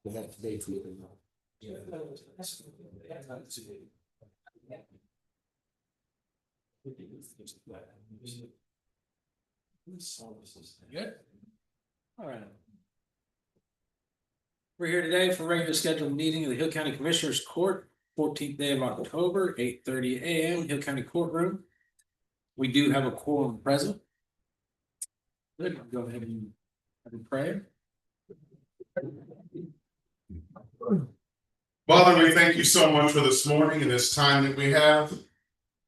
We have today for you. Yeah. Good. All right. We're here today for regular scheduled meeting of the Hill County Commissioners Court, 14th day of October, 8:30 a.m. Hill County Courtroom. We do have a quorum present. Good, go ahead and have a prayer. Father, we thank you so much for this morning and this time that we have.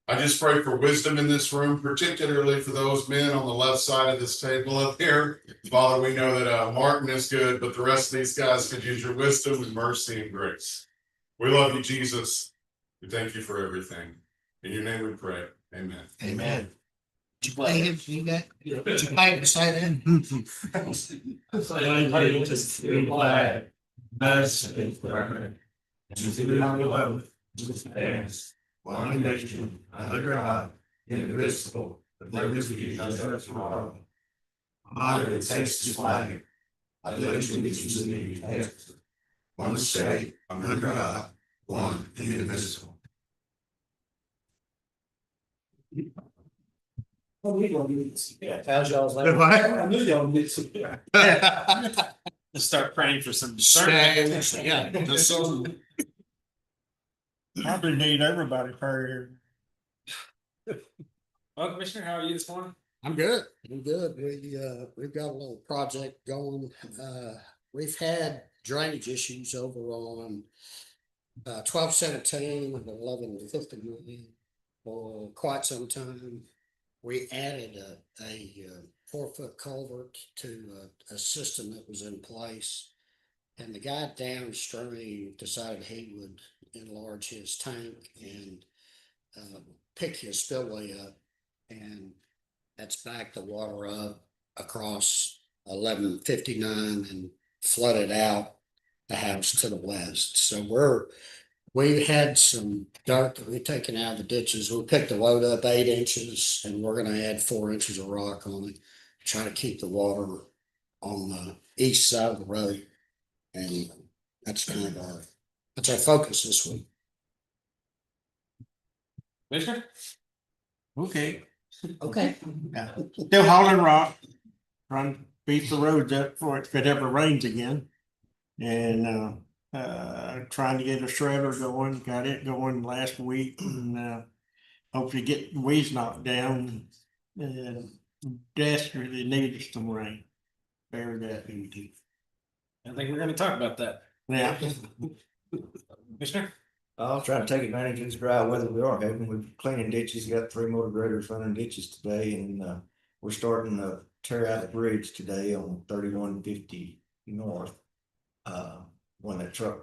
I just pray for wisdom in this room, particularly for those men on the left side of this table up here. Father, we know that Martin is good, but the rest of these guys could use your wisdom and mercy and grace. We love you, Jesus. We thank you for everything. In your name we pray. Amen. Amen. Did you play him? You got? Did you play him? Say that. One nation, under God, indivisible, with liberty and justice for all. Honor and thanks to flag. I pledge allegiance to the United States, one state, under God, one indivisible. How's y'all's like? I knew y'all need some. Let's start praying for some Yeah. Probably need everybody prayer. Well, Commissioner, how are you this morning? I'm good. I'm good. We've got a little project going. We've had drainage issues over on 1217 and 1151 for quite some time. We added a 4-foot culvert to a system that was in place. And the guy downstream decided he would enlarge his tank and pick his spillway up. And that's backed the water up across 1159 and flooded out the house to the west. So we had some dirt that we've taken out of the ditches. We picked the load up 8 inches and we're going to add 4 inches of rock on it, try to keep the water on the east side of the road. And that's kind of our focus this week. Commissioner? Okay. Okay. Yeah. Still hauling rock, trying to beat the roads up for it if it ever rains again. And trying to get a shredder going, got it going last week and hopefully get the weeds knocked down and desperately needed some rain. Very desperately. I think we're gonna talk about that. Yeah. Commissioner? I'll try to take advantage of this dry weather we are having. We're cleaning ditches, got 3 motor graders running ditches today, and we're starting to tear out the bridge today on 3150 north. When that truck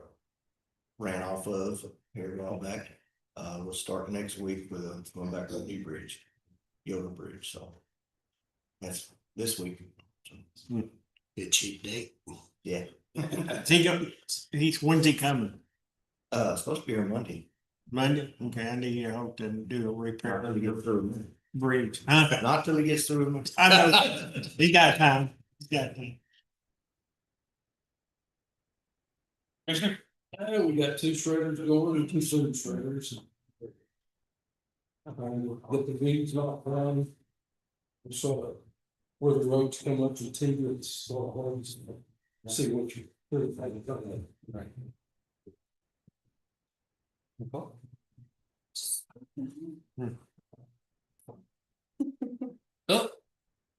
ran off of here a while back. We'll start next week with going back to the new bridge, Yoder Bridge. So that's this week. So, Be a cheap date. yeah. When's he coming? Supposed to be on Monday. Monday? Okay, I need to hope to do a repair Not of till he the gets through. bridge. Huh? Not till he gets through. I know. He got time. He's got time. Commissioner? We got 2 shredders going and 2 super shredders. Get the weeds knocked down. So where the roads come up to T, it's sort of hard to see what you really think of it. Right.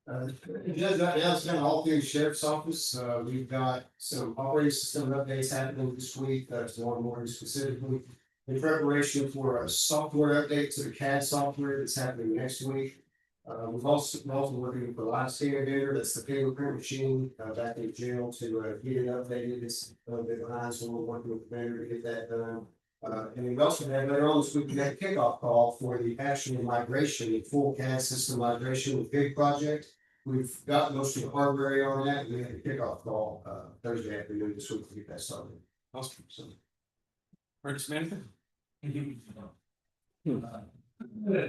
Oh, Judge, right now it's kind of all through the sheriff's office. We've got some operating system updates happening this week. That's one more specifically in preparation for a software update to the CAD software that's happening next week. We've also working for Live Scanner Vendor. That's the fingerprint machine back in jail to get it updated. It's a little bit behind, so we're working with the vendor to get that done. And we also had later on this week, we had a kickoff call for the actual migration, the full CAD system migration with big project. We've got most of the hardware on that. We had a kickoff call Thursday afternoon this week to get that started. awesome. So. Emergency management?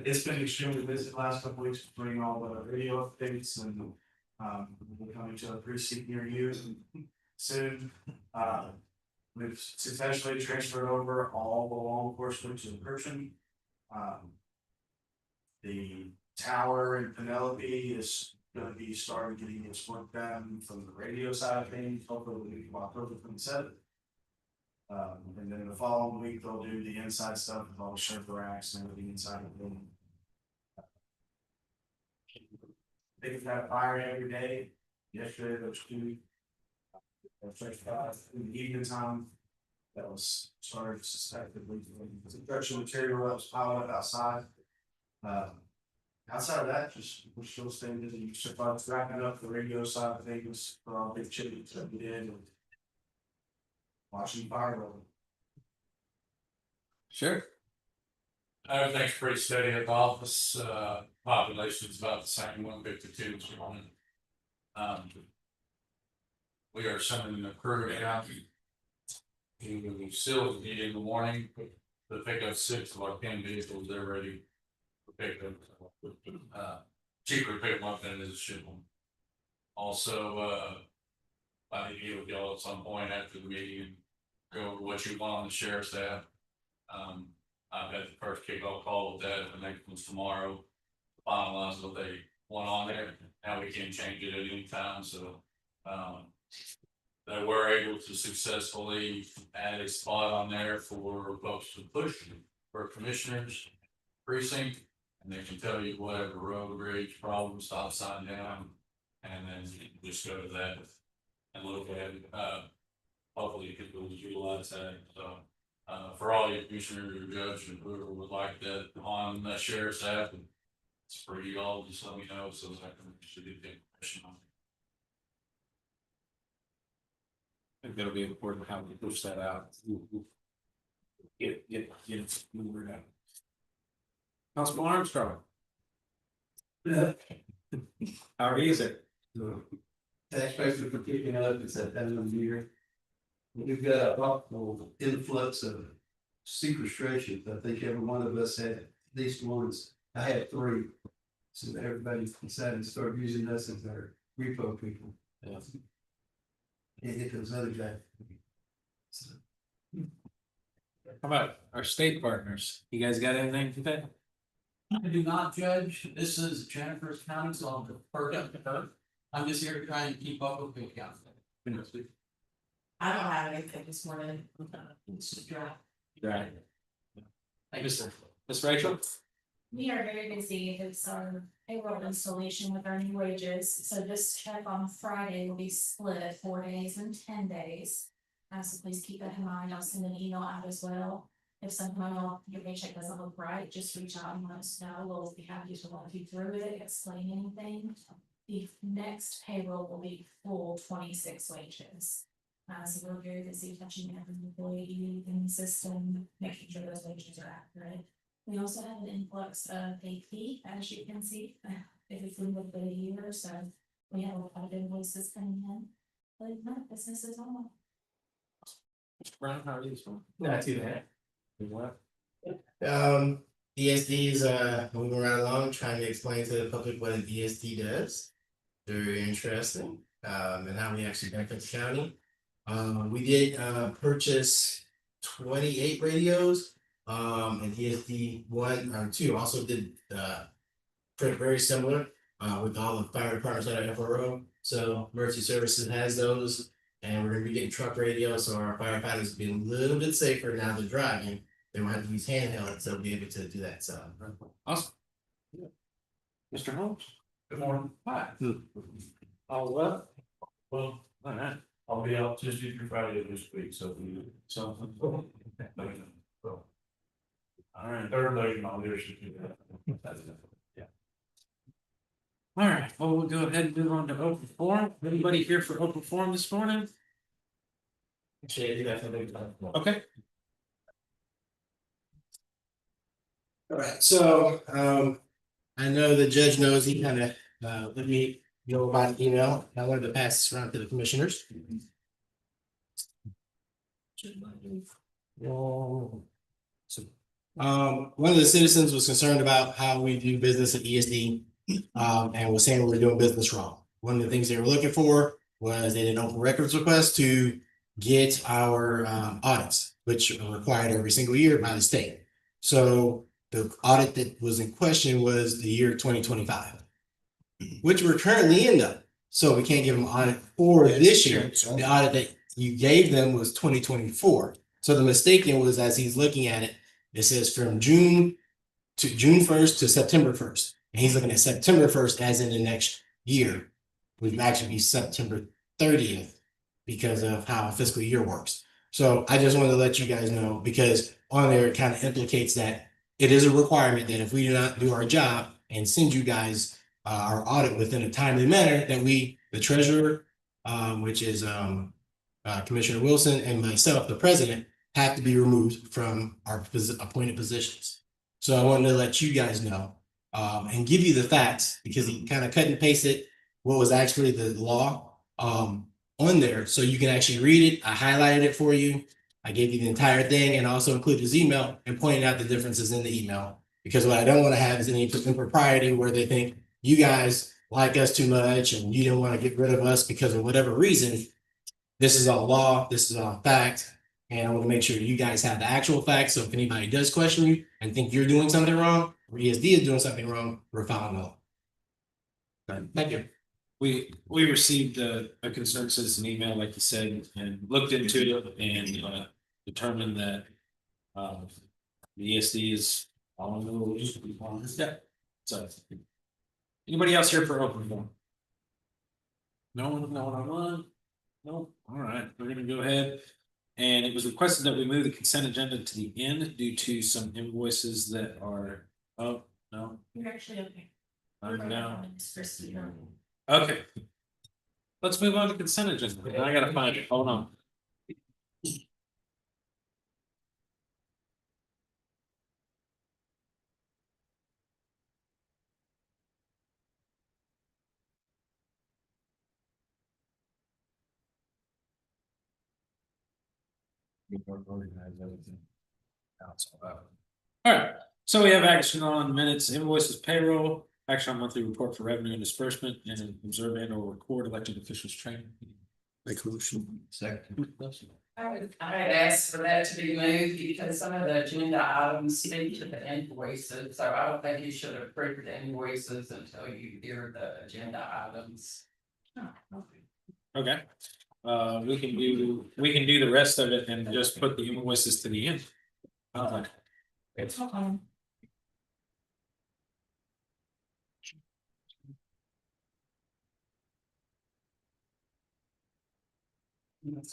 It's been extremely busy the last couple weeks, bringing all the video updates and we'll be coming to a precinct near you soon. we've successfully transferred over all the law enforcement to encryption. The tower in Penelope is gonna be starting getting its work done from the radio side of things, hopefully October 27th. And then the following week, they'll do the inside stuff with all the shelter racks and everything inside of the building. They've got fire every day. Yesterday, there was 2. In the evening time, that was started suspectedly construction material that was piled up outside. Outside of that, just we're still staying busy. So wrapping up the radio side of things for all big chickens that we did. And watching fire roll. Sure. Everything's pretty steady at the office, population's about the same, 152 is one. We are sending the crew out. We still need in the morning, to pick up 6 of our 10 vehicles, they're ready to pick up. Cheaper to pick them up than it is to ship them. Also, I need to get with y'all at some point after the meeting and go over what you want on the sheriff's staff. I've had the first kickoff call with that, the next one's tomorrow. Finalize what they want on there, now we can change it at any time, so. They were able to successfully add a spot on there for folks to push for commissioners precinct. And they can tell you whatever road rage problem, stop sign down, and then you can just go to that and look at it. Hopefully people will utilize that, so. For all your commissioners or judge and whoever would like that on the sheriff's staff, it's for you all, just let me know, so I can actually get the information on it. I think that'll be important how we push that out. Get it moved out. Councilman Armstrong. How easy? Taxpayers are keeping up, it's at that end of the year. We've got a awful influx of sequestrations. I think every one of us had at least once. I had 3. So everybody decided to start using us as their repo people. Yeah. Can't get those other guys. So, How about our state partners? You guys got anything today? I do not judge. This is Jennifer's county, so I'll defer to her. I'm just here to try and keep up with the county. I don't have anything this morning. It's just dry. Right. Miss Rachel? We are very busy. It's our payroll installation with our new wages. So this check on Friday will be split 4 days and 10 days. So please keep that in mind. I'll send an email out as well. If somehow your paycheck doesn't look right, just reach out and let us know. We'll be happy to walk you through it, explain anything. The next payroll will be full 26 wages. So we're very busy touching every employee in the system, making sure those wages are accurate. We also have an influx of AP, as you can see, if we look at the year, so we have a lot of invoices coming in. But no, business is on. Mr. Brown, how are you? Not too bad. What? DSD is moving right along, trying to explain to the public what a DSD does. Very interesting, and how we actually benefit the county. We did purchase 28 radios, and DSD 1 or 2 also did very similar with all the fire departments that are FRO. So emergency services has those, and we're gonna be getting truck radios, so our firefighters will be a little bit safer now they're driving. They won't have to use handheld, so they'll be able to do that. So Awesome. Mr. Holmes? Good morning. Hi. All well? Well, all right. I'll be out Tuesday through Friday of this week, so if you something. All right. Third leg, I'll leadership. Yeah. All right, well, we'll go ahead and move on to open forum. Anybody here for open forum this morning? Okay. all right, so I know the judge knows he kind of let me know about the email. I wanted to pass this around to the commissioners. So, one of the citizens was concerned about how we do business at ESD, and was saying we were doing business wrong. One of the things they were looking for was they did an open records request to get our audits, which are required every single year by the state. So the audit that was in question was the year 2025, which we're currently in though. So we can't give them audit for this year. The audit that you gave them was 2024. So the mistaken was, as he's looking at it, it says from June 1st to September 1st. And he's looking at September 1st as in the next year, which would actually be September 30th because of how a fiscal year works. So I just wanted to let you guys know, because on there it kind of implicates that it is a requirement that if we do not do our job and send you guys our audit within a timely manner, that we, the treasurer, which is Commissioner Wilson, and myself, the president, have to be removed from our appointed positions. So I wanted to let you guys know and give you the facts, because he kind of cut and pasted what was actually the law on there, so you can actually read it. I highlighted it for you. I gave you the entire thing, and also included his email and pointed out the differences in the email. Because what I don't want to have is any impropriety where they think you guys like us too much and you didn't want to get rid of us because of whatever reason. This is all law. This is all fact. And I want to make sure you guys have the actual facts. So if anybody does question you and think you're doing something wrong, or ESD is doing something wrong, we're following the law. Thank you. We received a concern citizen email, like you said, and looked into it and determined that the ESD is following the rules. Yeah. So anybody else here for open forum? No one, no one. No, all right, we're gonna go ahead. And it was requested that we move the consent agenda to the end due to some invoices that are, oh, no. You're actually okay. No. It's Christina. Okay. Let's move on to consent agenda. I gotta find it. Hold on. All right, so we have action on minutes, invoices, payroll, action on monthly report for revenue and disbursement, and observe and or record elected officials training. Make a motion. Second. I'd ask for that to be moved because some of the agenda items speak to the invoices, so I don't think you should approve the invoices until you hear the agenda items. Okay, we can do the rest of it and just put the invoices to the end. It's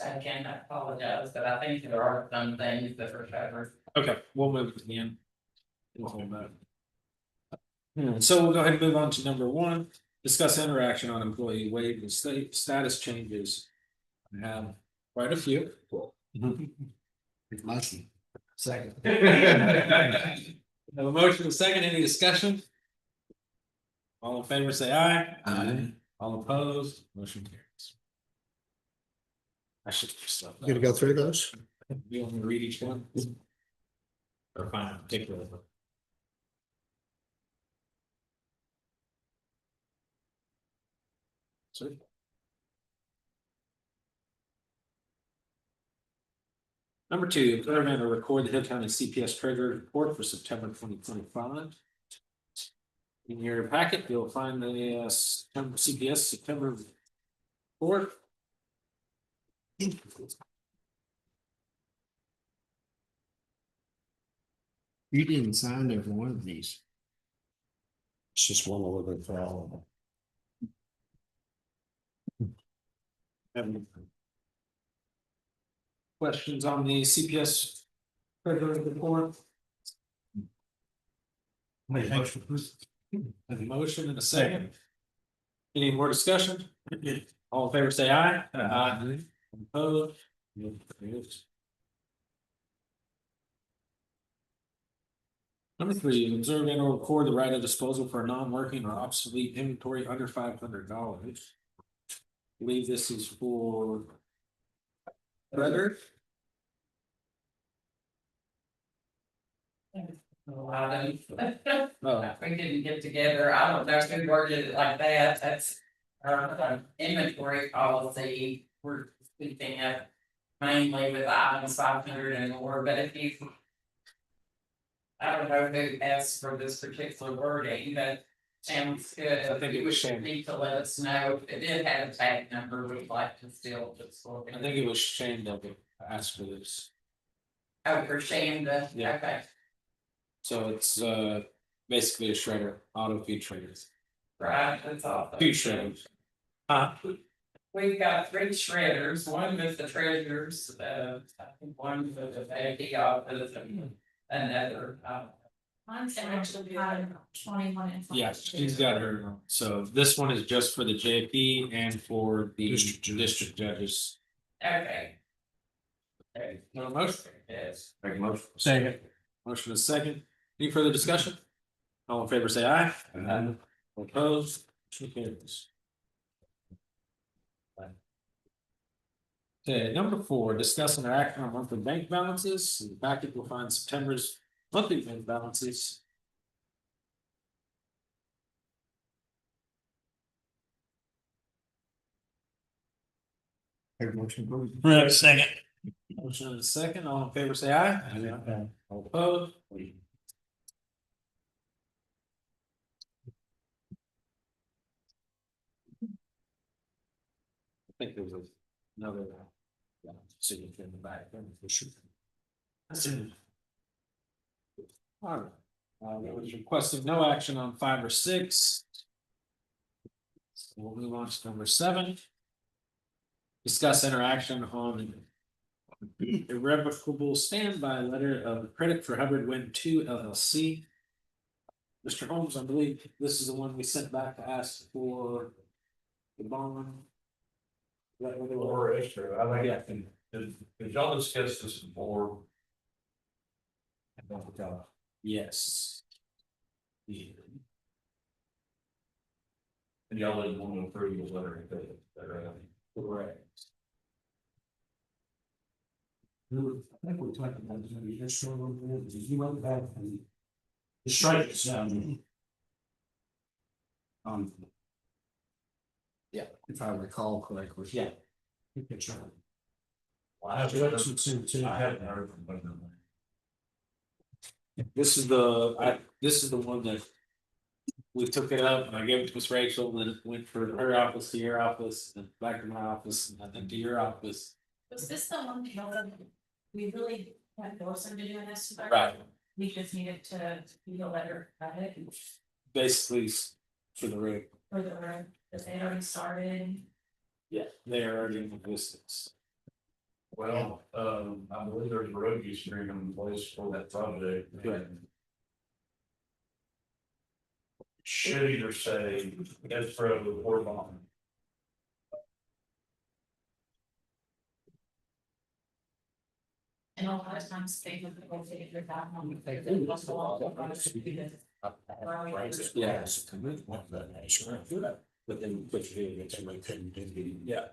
Again, I apologize, but I think there are some things that are covered. okay, we'll move it to the end. So we'll go ahead and move on to number one, discuss interaction on employee wage and status changes. I have quite a few. Motion. Second. Have a motion and a second, any discussion? All in favor, say aye. Aye. All opposed, motion carries. I should. You gonna go through those? You want me to read each one? Or fine, take care of it. Sorry. Number two, observe and record the Hill County CPS Treasurer report for September 2025. In your packet, you'll find the September CPS September report. You didn't sign every one of these. It's just one order for all of them. Questions on the CPS Treasurer report? A motion and a second. Any more discussion? All in favor, say aye. Aye. Opposed? Number three, observe and or record the right of disposal for a non-working or obsolete inventory under $500. Believe this is for Brother. Oh, We didn't get together, I don't know if we worded it like that, that's our inventory policy, we're speaking of mainly with items 500 and more, but if you. I don't know who asked for this particular wording, but sounds good. I think it was You would Shannon. need to let us know if it did have a tag number, we'd like to still just look I at think it. it was Shane that asked for this. Oh, for Shanda, Yeah. okay, So it's basically a shredder, auto feed shredders. right, that's all. Two shredders. Huh? We've got 3 shredders, one with the treasures, I think one with the baby office and another, Mine's actually got 21 and. Yeah, she's got her. So this one is just for the JP and for the district judges. okay. Okay, No motion? yes. Make a motion. Second. Motion is second. Any further discussion? All in favor, say aye. Aye. All opposed? Motion carries. Okay, number 4, discuss and act on monthly bank balances. In the packet, you'll find September's monthly bank balances. Second. Motion is second. All in favor, say aye. All opposed? I think there was another signature in the back. For sure. All right, that was requesting no action on 5 or 6. So we'll move on to number 7. Discuss interaction on irrevocable standby letter of credit for Hubbard Wind 2 LLC. Mr. Holmes, I believe this is the one we sent back to ask for the bond. Is that what it was? Or extra, I like that, did y'all discuss this before? Yes. And y'all didn't want to approve the letter, Correct. I think we talked about it, maybe just show them, you went back and. The stripes, Yeah, if I recall correctly. Yeah. you can show them. Well, I haven't heard from them. This is this is the one that. We took it up and I gave it to Miss Rachel, and then it went from her office to your office, and back to my office, and then to your office. Was this the one that we really had forced them to do an estimate? Right. We just needed to do a letter of it Basically for the road. for the road that they already started. Yeah. They are already in existence. Well, I believe there's a road use agreement in place for that project. Good. Should either say escrow or bond. And a lot of times they would go figure that one. They lost a lot of money to do this. Yeah. But then put your hand against it, couldn't do it. Yeah.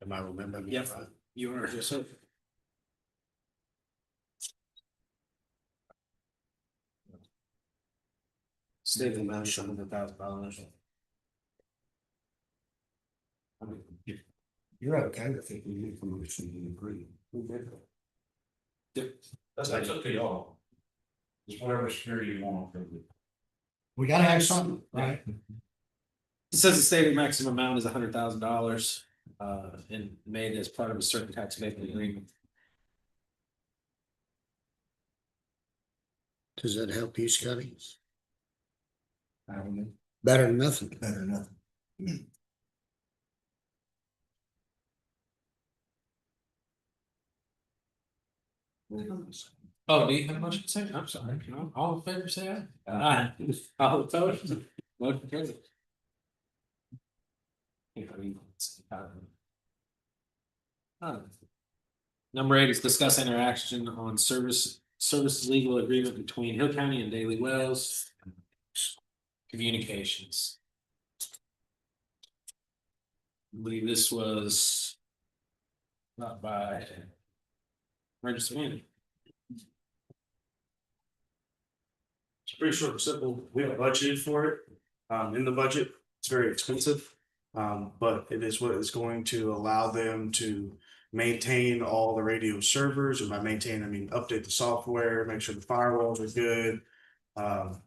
Am I remembering? Yep. You are just. State the amount of $100,000. You're okay with it, we need permission to agree. That's up to y'all. Just whatever security you want. We gotta have something, right? It says the stated maximum amount is $100,000 and made as part of a certain tax abatement agreement. Does that help you, Scotty? I don't know, Better than nothing. better than nothing. Oh, do you have a motion second? I'm sorry. No, all in favor, say aye. Aye. All opposed? Motion carries. Number 8 is discuss interaction on service legal agreement between Hill County and Daily Wells. Communications. I believe this was. Not by. Emergency management. It's pretty short and simple. We have budgeted for it. In the budget, it's very expensive. But it is what is going to allow them to maintain all the radio servers, and by maintain, I mean update the software, make sure the firewalls are good. And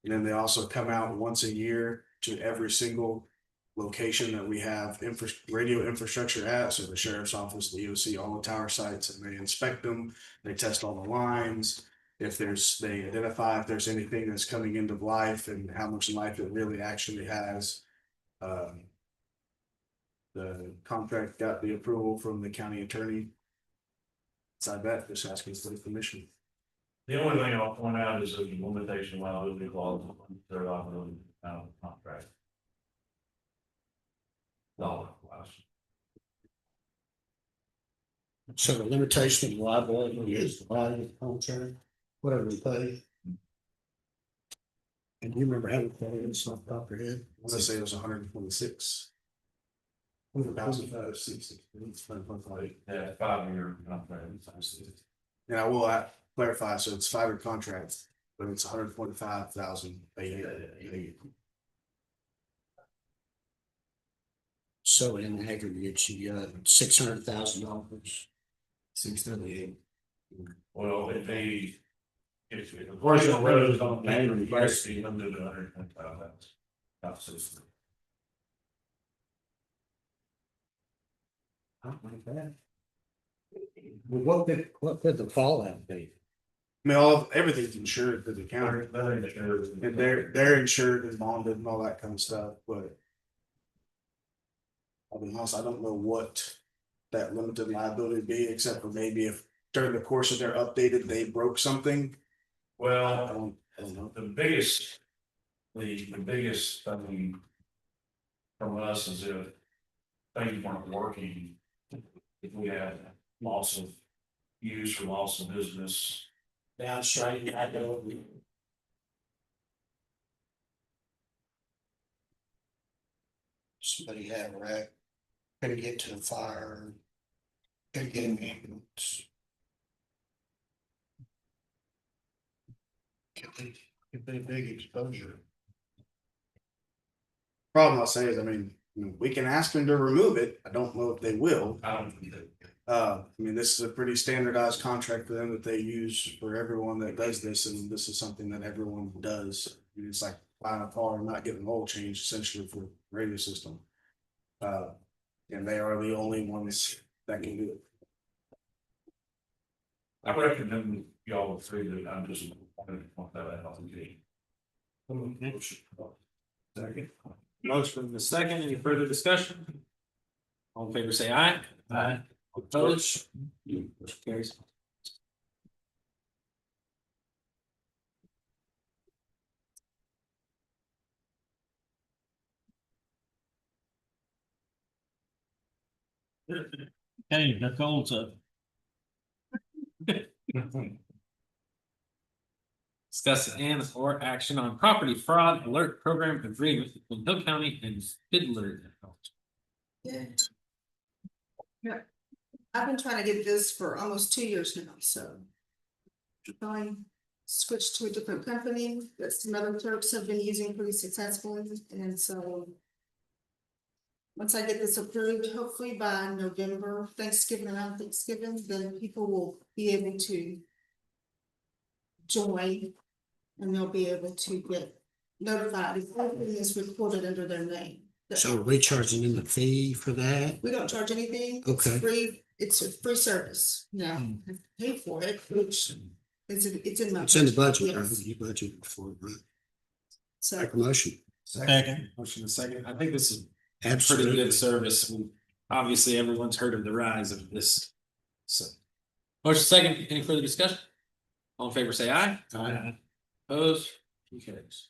then they also come out once a year to every single location that we have radio infrastructure at, so the sheriff's office, the EOC, all the tower sites, and they inspect them, they test all the lines. They identify if there's anything that's coming into life and how much life it really actually has. The contract got the approval from the county attorney. Beside that, just asking for the permission. The only thing I'll point out is the limitation liability clause, third liability contract. Dollar class. So the limitation of liability is the body of the contract, whatever we pay. And you remember how to pay it's off the top of your head? I want to say it was 126. Yeah, 5-year contract. And I will clarify, so it's 5-year contract, but it's 145,000 a year. So in aggregate, you got $600,000. 638. Well, if the portion of road is on the name, basically limited to 125,000. What could the fallout be? I mean, everything's insured through the county, and they're insured and bonded and all that kind of stuff, but. I'll be honest, I don't know what that limited liability would be, except for maybe if during the course of their updated, they broke something. Well, I don't know. the biggest thing from us is if things weren't working, if we had loss of use or loss of business. Downstream, I know. Somebody had a wreck, couldn't get to the fire, couldn't get an ambulance. Could be a big exposure. Problem I'll say is, I mean, we can ask them to remove it. I don't know if they will. I don't think that. I mean, this is a pretty standardized contract for them that they use for everyone that does this, and this is something that everyone does. I mean, it's like buying a car and not getting an oil change essentially for radio system. And they are the only ones that can do it. I recommend y'all agree that I'm just wanting to point that out on the. Second. Motion in the second, any further discussion? All in favor, say aye. Aye. Opposed? Motion carries. Hey, Nicole's up. Discuss and or action on property fraud alert program agreement between Hill County and Fiddler. Yeah. Yeah, I've been trying to get this for almost 2 years now, so. I switched to a different company that some other folks have been using pretty successfully, and so. Once I get this approved, hopefully by November, Thanksgiving, around Thanksgiving, then people will be able to. Join. And they'll be able to get notified if everything is recorded under their name. So are we charging them a fee for that? We don't charge anything. Okay. It's free, it's a free service. Now, I pay for it, which it's in my. It's in the budget, Yes. right? You budgeted for it, right? So, Make a motion. Second. Motion in the second. I think this is pretty Absolutely. good service. Obviously, everyone's heard of the rise of this. So. Motion second, any further discussion? All in favor, say aye. Aye. Opposed? Motion carries.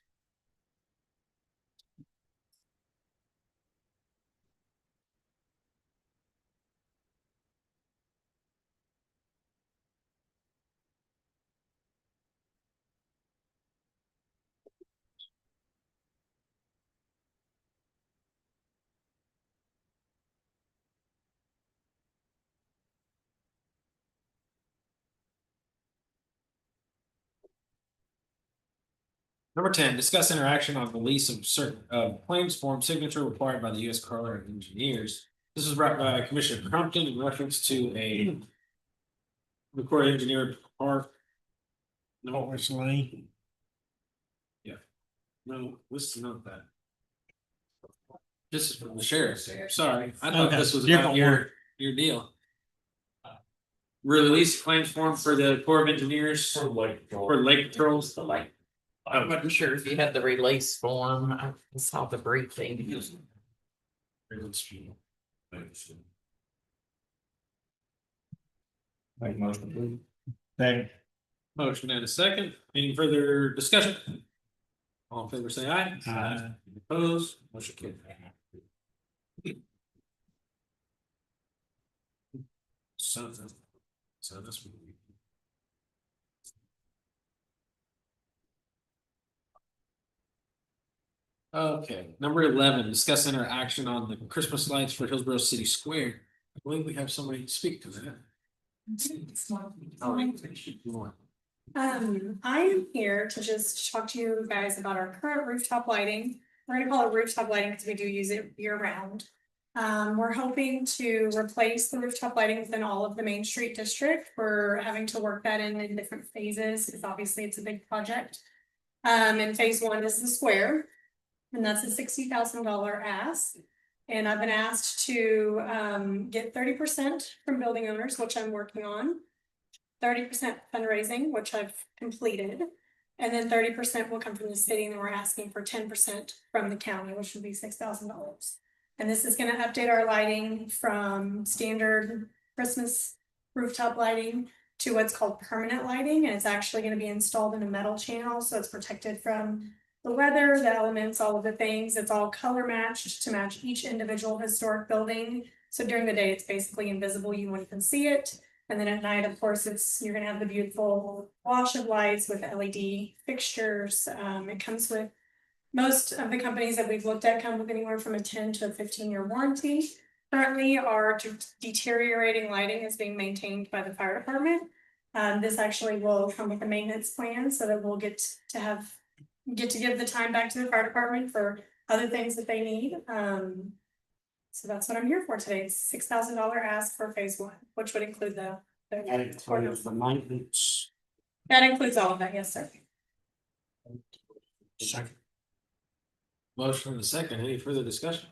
Number 10, discuss interaction on release of certain claims form signature required by the U.S. Corps of Engineers This was brought by Commissioner Crumpton in reference to a record engineer park. No, Forest Lane. no, this is not that. This is from the sheriff. Sorry, I thought Okay, this was about different one. your deal. Release claims form for the Corps of Engineers For Lake Patrol. for lake patrols. I wasn't sure if you had the release form. I saw the briefing. Make motion, please. Second. Motion and a second. Any further discussion? All in favor, say aye. Aye. Opposed, motion carried. So this would be. Okay, number 11, discuss interaction on the Christmas lights for Hillsborough City Square. I believe we have somebody to speak to that. I am here to just talk to you guys about our current rooftop lighting. We're gonna call it rooftop lighting because we do use it year round. We're hoping to replace the rooftop lighting within all of the Main Street district. We're having to work that in different phases, because obviously it's a big project. And phase 1 is the square, and that's a $60,000 ask. And I've been asked to get 30% from building owners, which I'm working on. 30% fundraising, which I've completed. And then 30% will come from the city, and then we're asking for 10% from the county, which would be $6,000. And this is gonna update our lighting from standard Christmas rooftop lighting to what's called permanent lighting, and it's actually gonna be installed in a metal channel, so it's protected from the weather, the elements, all of the things. It's all color matched to match each individual historic building. So during the day, it's basically invisible, you won't even see it. And then at night, of course, you're gonna have the beautiful wash of lights with LED fixtures. It comes with, most of the companies that we've looked at come with anywhere from a 10 to a 15-year warranty. Currently, our deteriorating lighting is being maintained by the fire department. This actually will come with a maintenance plan, so that we'll get to give the time back to the fire department for other things that they need. So that's what I'm here for today. It's $6,000 ask for phase 1, which would include the. That includes the maintenance. That includes all of that, yes, sir. Second. Motion and a second. Any further discussion?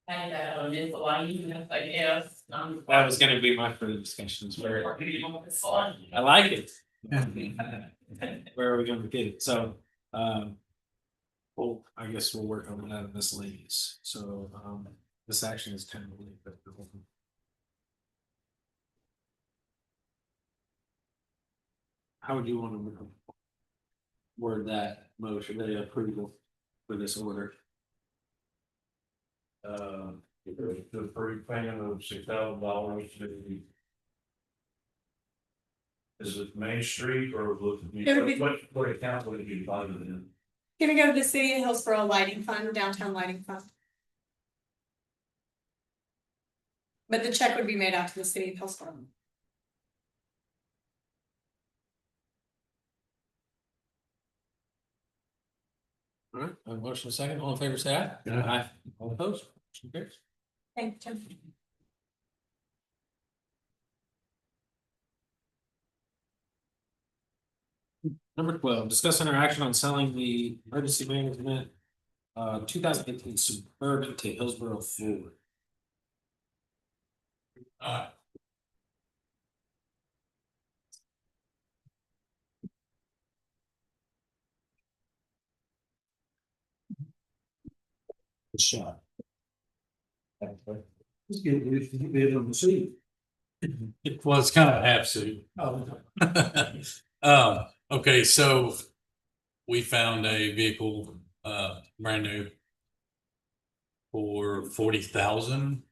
And miscellaneous, I guess. That was gonna be my further discussions. Where I like it. Where are we gonna get it? So, well, I guess we'll work on that in miscellaneous. So, this action is kind of late, but. How would you want to word that motion, the approval for this order? The approved payment of $6,000 to. Is it Main Street or It would be- what account would it be divided in? Gonna go to the city of Hillsborough Lighting Fund, downtown lighting fund. But the check would be made out to the city of Hillsborough. All right, a motion and a second. All in favor, say aye. Aye. All opposed? Motion carries. Thank you, Tim. Number 12, discuss interaction on selling the emergency management 2018 Suburban to Hillsborough Ford. Shot. Let's get it on the seat. Well, it's kind of a half suit. Okay, so we found a vehicle, brand new for 40,000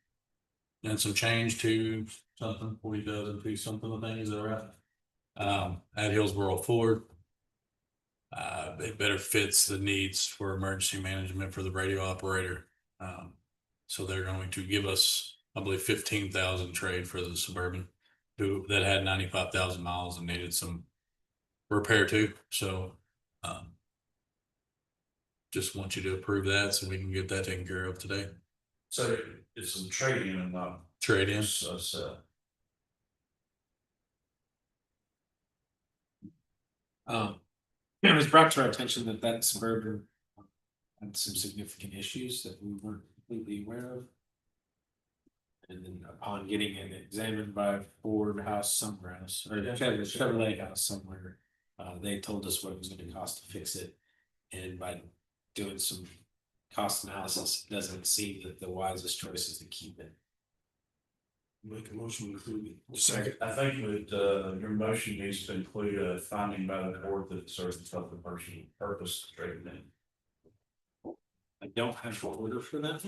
and some change to something, 40,000 to something, I think, is that right? At Hillsborough Ford. It better fits the needs for emergency management for the radio operator. So they're going to give us, I believe, 15,000 trade for the Suburban that had 95,000 miles and needed some repair too. So, just want you to approve that so we can get that taken care of today. So it's some trading and not. Trade-in. So. It was brought to our attention that that suburban had some significant issues that we weren't completely aware of. And then upon getting it examined by Ford House somewhere else, or Chevrolet House somewhere, they told us what it was gonna cost to fix it. And by doing some cost analysis, it doesn't seem that the wisest choice is to keep it. Make a motion to approve it. Second. I think that your motion needs to include a finding by the court that serves the public purpose of trading in. I don't have an order for that.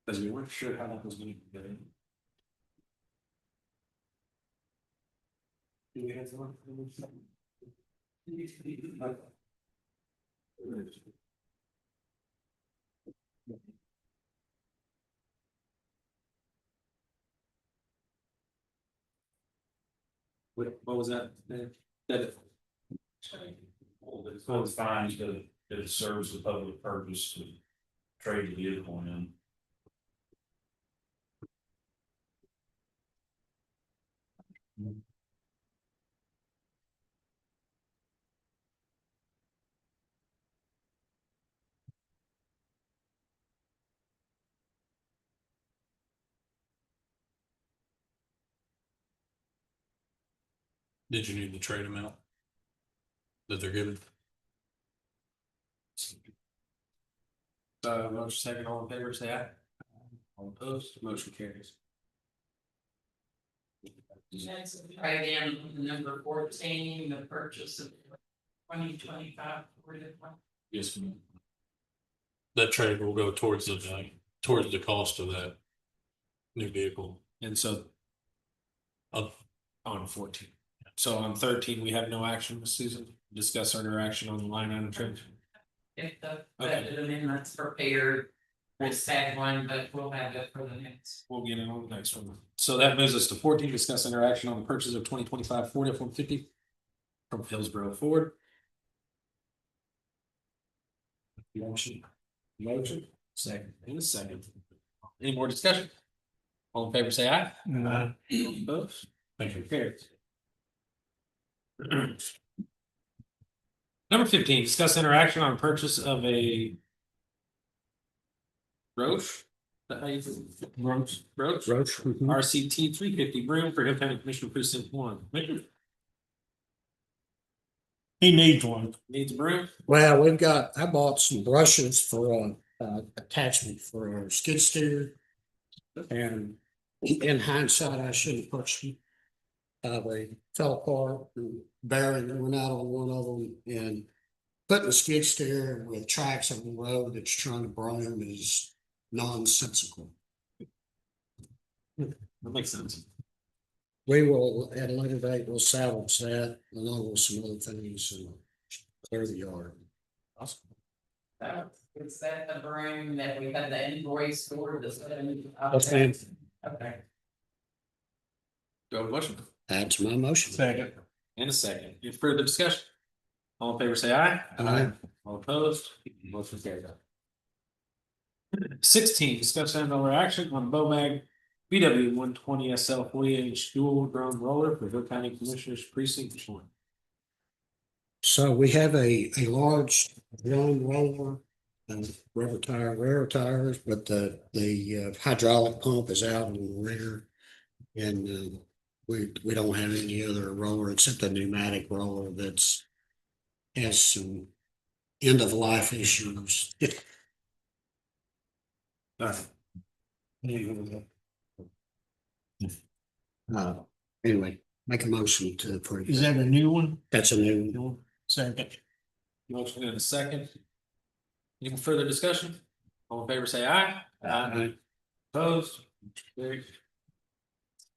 Because we weren't sure how that was gonna be done. Do we have one? What was that? That. The code finds that it serves the public purpose to trade the vehicle in. Did you need the trade amount? That they're giving? Motion second, all in favor, say aye. All opposed, motion carries. Next, try again, number 14, the purchase of 2025 Ford F-150. Yes, ma'am. That trade will go towards the cost of that new vehicle. And so. On 14. So on 13, we have no action, Ms. Susan, discuss our interaction on the line item trade. If the budget amendment's prepared, we'll tag one, but we'll have it for the next. We'll get it on the next one. So that moves us to 14, discuss interaction on the purchase of 2025 Ford F-150 from Hillsborough Ford. Motion, second, and a second. Any more discussion? All in favor, say aye. Aye. Opposed? Thank you. Carries. Number 15, discuss interaction on purchase of a Roche. Roche. RCT 350 broom for Hill County Commissioner Precinct 1. He needs one. Needs a broom. Well, I bought some brushes for attachment for our skid steer. And in hindsight, I shouldn't have purchased them. They fell apart, and bearing went out on one of them, and putting a skid steer with tracks on the road that's trying to broom is nonsensical. That makes sense. We will, at a later date, we'll salvage that along with some other things and clear the yard. Awesome. Is that the broom that we had the invoice for? Yes, ma'am. Okay. Do I have a motion? That's my motion. Second. And a second. Any further discussion? All in favor, say aye. Aye. All opposed? Motion carried. 16, discuss and other action on BOMAG BW 120 SL 40-inch dual drum roller for Hill County Commissioners Precinct 1. So we have a large drum roller, rare tires, but the hydraulic pump is out in the rear. And we don't have any other roller except a pneumatic roller that's has some end of life issues. Anyway, make a motion to approve. Is that a new one? That's a new one. Second. Motion in a second. Any further discussion? All in favor, say aye. Aye. Opposed? Carried.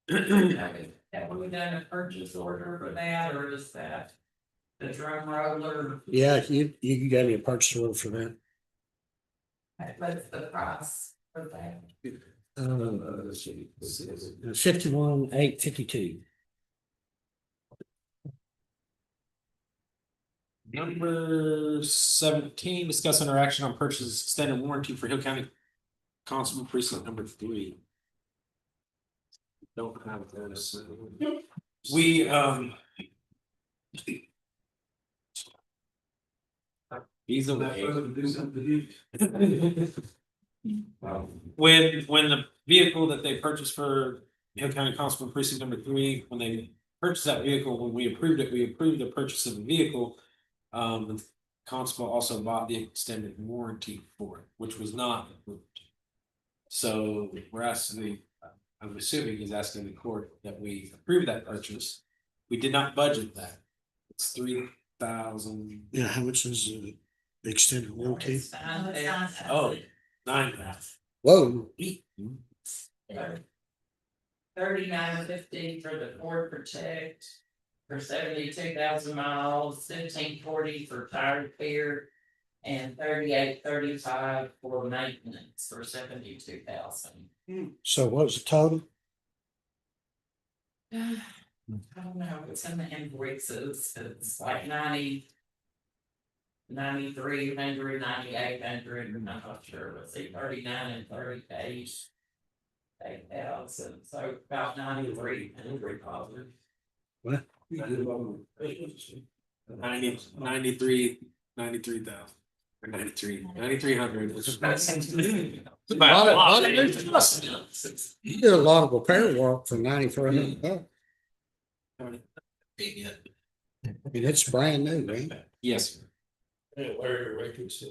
Have we done a purchase order for that, or is that the drum roller? Yeah, you got me a purchase order for that. What's the price for that? Let's see, 51,852. Number 17, discuss interaction on purchase extended warranty for Hill County Constable precinct number 3. Don't have those. We, He's away. When the vehicle that they purchased for Hill County Constable Precinct number 3, when they purchased that vehicle, when we approved it, we approved the purchase of the vehicle. The constable also bought the extended warranty for it, which was not approved. So we're asking, I'm assuming he's asking the court that we approve that purchase. We did not budget that. It's 3,000. Yeah, how much is the extended warranty? Oh, 9,000. Whoa. $39.50 for the Ford Protect for 72,000 miles, $15.40 for tire repair, and $38.35 for maintenance for 72,000. So what was the total? I don't know, it's in the invoices, it's like 9,300, 9,800, I'm not sure, let's see, 39 and 38. 8,000, so about 9,300 positive. What? 93,000. Or 9,300. You did a lot of repair work for $9,400. I mean, it's brand new, right? Yes. Larry Records.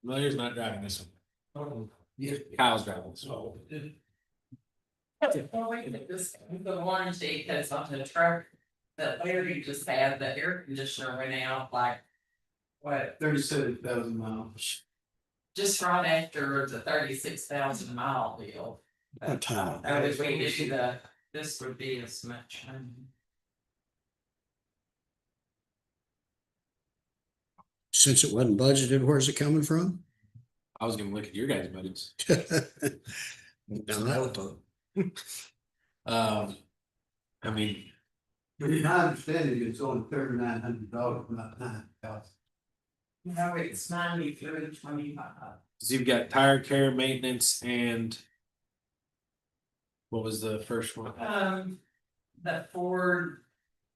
Larry's not driving this one. Kyle's driving this one. Well, wait a minute, this, the warranty, because on the truck that Larry just had, the air conditioner went out like, what, 37,000 miles. just right after the 36,000 mile deal. What time? That was we did this would be as much. Since it wasn't budgeted, where's it coming from? I was gonna look at your guys' budgets. I mean, My understanding it's only $3,900, not $9,000. No, it's 93.25. so you've got tire care, maintenance, and what was the first one? The Ford,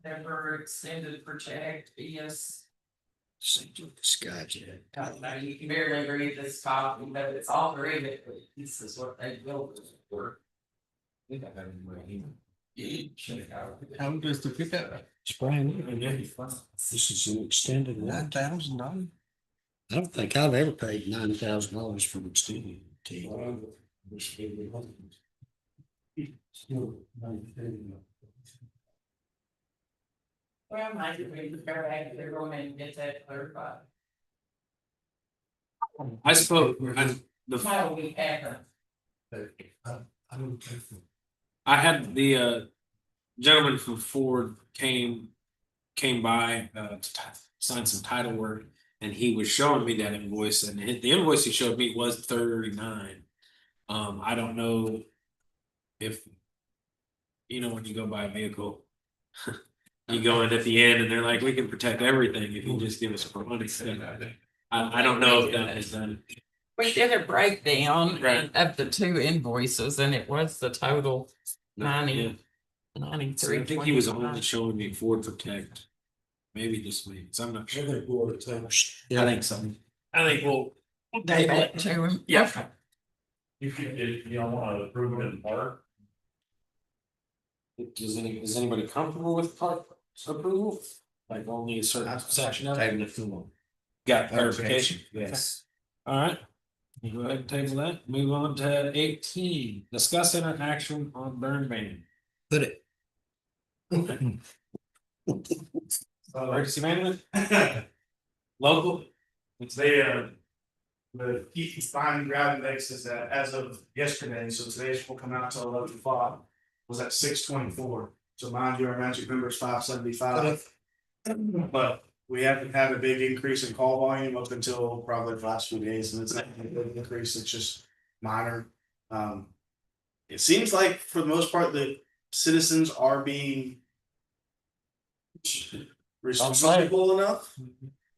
never extended protect, yes. Seems like the Skyjet. You can barely read this copy, but it's all very good, this is what they built it for. How does the pickup? It's brand new. This is an extended warranty. $9,000. I don't think I've ever paid $9,000 for an extended Well, I could read the fair act, they're going and get that clarified. I spoke, How we have I don't care for. I had the gentleman from Ford came by to sign some title work, and he was showing me that invoice, and the invoice he showed me was 39. I don't know if when you go buy a vehicle, you go in at the end and they're like, we can protect everything if you just give us more money. I don't know if that is done. We did a breakdown of the two invoices and it was the total 93. I think he was only showing me Ford Protect. Maybe just me, so I'm not sure. Yeah, I think so. I think we'll Take it to him. Yeah. If you don't want to approve it in part. Is anybody comfortable with part approval? Like only a certain section of it? Got clarification? Yes. All right. You go ahead and table that. Move on to 18. Discuss interaction on burn ban. Put it. Emergency management? Local? The heat fine ground index is that as of yesterday, so today's will come out till 11:05, was at 624. So mind you, our magic number is 575. But we haven't had a big increase in call volume up until probably the last few days, and it's not a big increase, it's just minor. It seems like for the most part, the citizens are being responsible enough.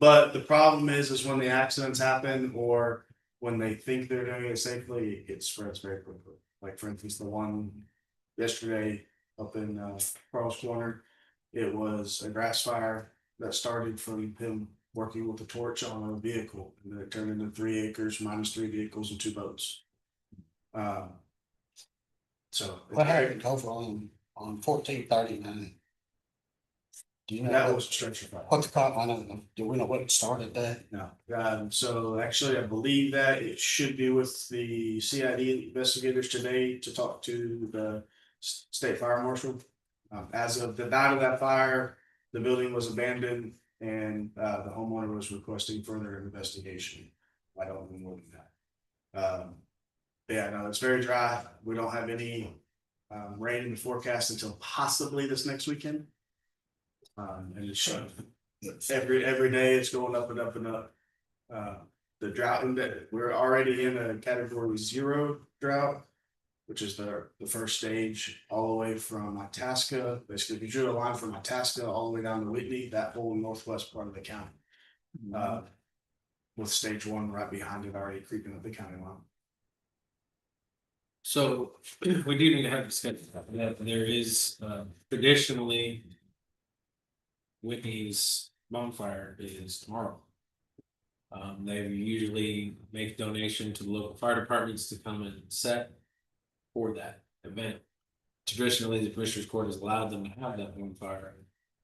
But the problem is when the accidents happen or when they think they're doing it safely, it spreads very quickly. Like for instance, the one yesterday up in Carl's Corner, it was a grass fire that started from him working with a torch on a vehicle, and then it turned into 3 acres minus 3 vehicles and 2 boats. So What happened over on 1439? Do you know? that was a structure fire. What the cause, I don't know, do we know what started that? No, so actually, I believe that it should be with the CID investigators today to talk to the state fire marshal. As of the night of that fire, the building was abandoned and the homeowner was requesting further investigation. I don't know more than that. Yeah, no, it's very dry. We don't have any rain in the forecast until possibly this next weekend. And it's every day it's going up and up and up. The drought, we're already in a category 0 drought, which is the first stage, all the way from Itasca. Basically, if you drew a line from Itasca all the way down to Whitney, that whole northwest part of the county. With stage 1 right behind it, already creeping up the county line. So we do need to have a discussion. There is traditionally Whitney's bonfire is tomorrow. They usually make donation to the local fire departments to come and set for that event. Traditionally, the Commissioners Court has allowed them to have that bonfire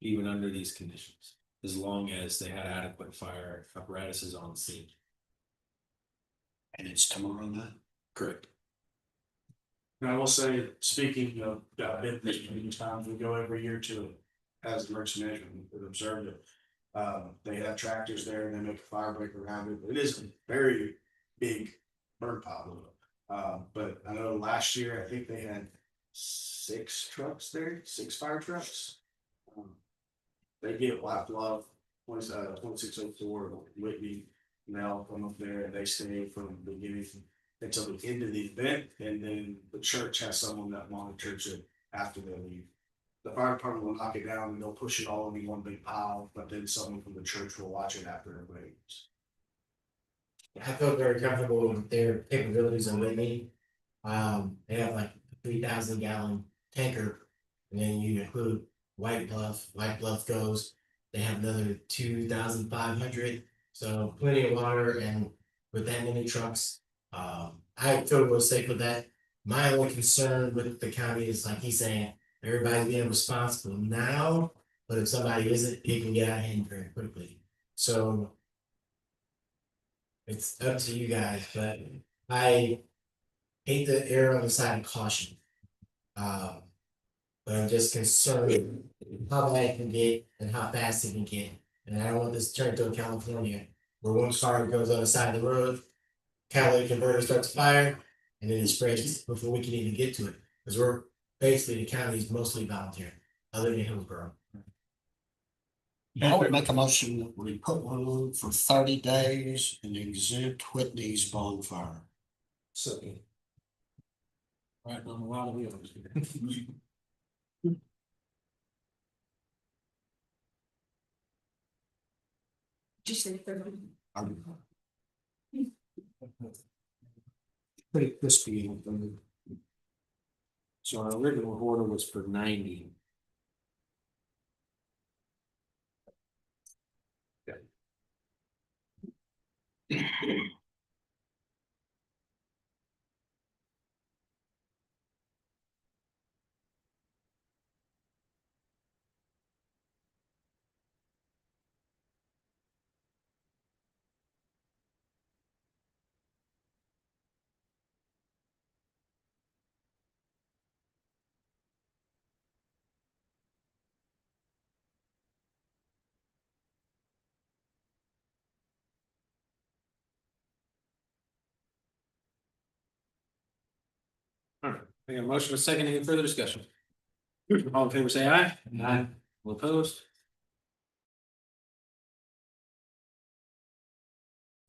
even under these conditions, as long as they had adequate fire apparatuses on scene. And it's tomorrow night? Correct. And I will say, speaking of, I've been this many times, we go every year to it as emergency management, we've observed it. They have tractors there and they make a fire break around it, but it is a very big burn pile. But I know last year, I think they had 6 trucks there, 6 fire trucks. They get Black Love, 2604 Whitney, and they all come up there and they stay from the beginning until the end of the event, and then the church has someone that monitors it after they leave. The fire department will knock it down and they'll push it all in one big pile, but then someone from the church will watch it after it leaves. I feel very comfortable with their capabilities in Whitney. They have like a 3,000 gallon tanker, and then you include White Bluff. White Bluff goes, they have another 2,500, so plenty of water, and with that many trucks, I feel real safe with that. My only concern with the county is, like he's saying, everybody's being responsible now, but if somebody isn't, it can get out of hand very quickly. So it's up to you guys, but I hate to err on the side of caution. But I'm just concerned how bad it can get and how fast it can get. And I don't want this to turn into California, where one car goes on the side of the road, catalytic converter starts to fire, and then it spreads before we can even get to it. Because we're basically, the county is mostly volunteer, other than Hillsborough. I would make a motion that we put one on for 30 days and exempt Whitney's bonfire. Second. Right on a lot of wheels. Just say 30. Pretty crispy. in the- So our original order was for 90. All right, we got a motion, a second, any further discussion? All in favor, say aye. Aye. All opposed?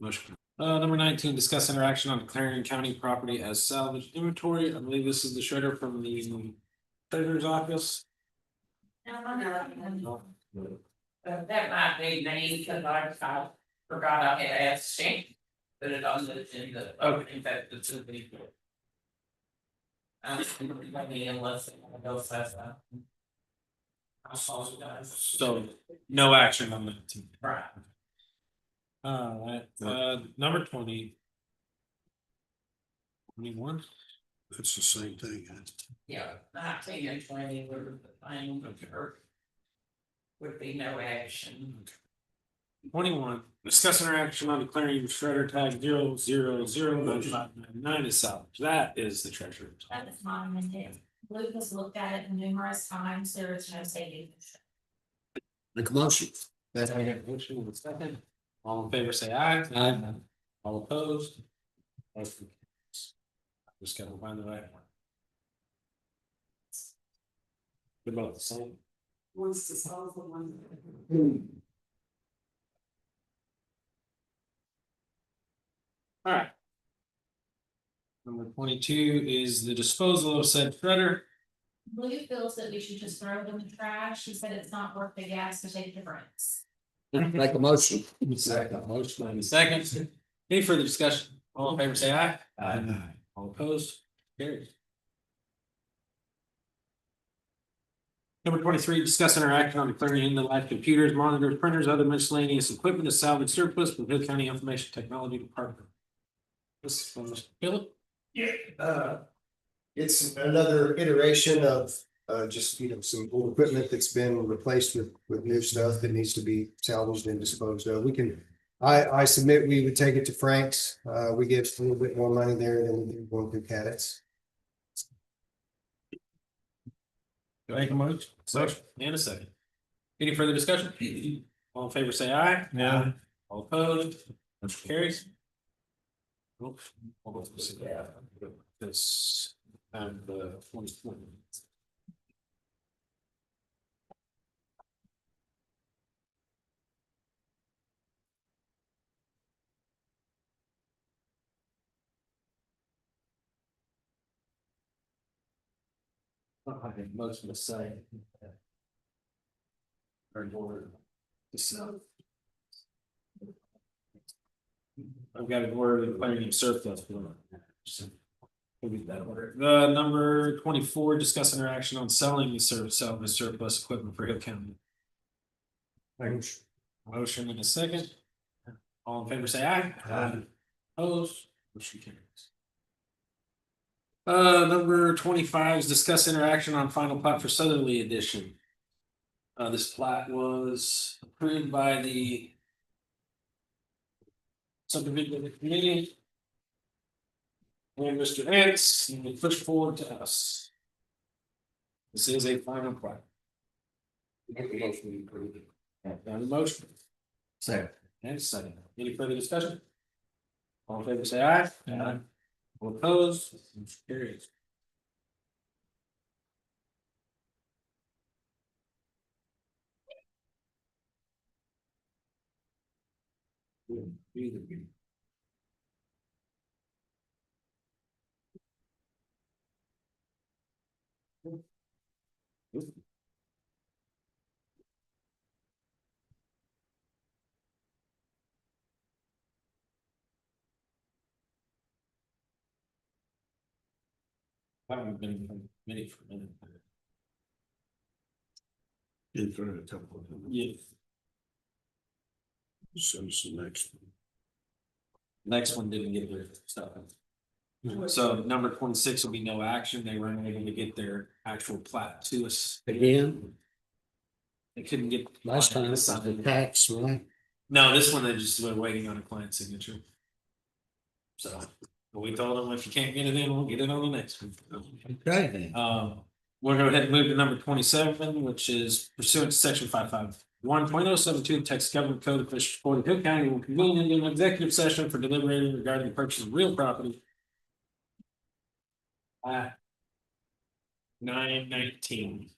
Motion. Number 19, discuss interaction on declaring county property as salvage inventory. I believe this is the shredder from the treasurer's office. That might be me, because I forgot I had asked Shane. Put it on the agenda. Okay. In fact, it should be. Unless someone else has that. I apologize. So no action on that. Right. Alright, number 20. 21. That's the same thing. Yeah, 19 and 20 were the thing, or would be no action. 21, discuss interaction on declaring shredder tag 0009599 as salvage. That is the treasurer. That is not amended. Luke has looked at it numerous times, there is no saving. Make a motion. Motion in a second. All in favor, say aye. Aye. All opposed? Motion carries. Just gotta find the right one. They're both the same. One's disposal, one. Alright. Number 22 is the disposal of said shredder. Luke feels that we should just throw it in the trash. He said it's not worth the gas to take the difference. Make a motion. Second. Motion in a second. Any further discussion? All in favor, say aye. Aye. All opposed? Carries. Number 23, discuss interaction on declaring end of life computers, monitors, printers, other miscellaneous equipment as salvage surplus from Hill County Information Technology Department. This is from Mr. Philip. Yeah, it's another iteration of just, some old equipment that's been replaced with new stuff that needs to be salvaged and disposed of. We can, I submit we would take it to Frank's. We get a little bit more money there than we do going through Cadets. Do I make a motion? Motion and a second. Any further discussion? All in favor, say aye. Yeah. All opposed? Motion carries. This and the 2020. I think most of the same. I've got an order declaring surplus. Number 24, discuss interaction on selling the salvage surplus equipment for Hill County. Motion in a second. All in favor, say aye. Aye. Opposed? Motion carries. Number 25 is discuss interaction on final plat for Southerly Edition. This plat was approved by the subdivision committee. And Mr. Ants, and we push forward to us. This is a final plat. Motion. Second. And second. Any further discussion? All in favor, say aye. Aye. All opposed? Motion carries. I haven't been in committee for a minute. In front of a couple of them. Yeah. So it's the next one. Next one didn't get their stuff. So number 26 will be no action. They were unable to get their actual plat to us. Again, They couldn't get. last time it's the tax, right? No, this one they just were waiting on a client signature. So, but we told them if you can't get it in, we'll get it on the next one. Okay, then. We'll go ahead and move to number 27, which is pursuant to section 551.072 Texas Government Code of Fisheries Court of Hill County will convene into an executive session for deliberating regarding the purchase of real property. At 9:19.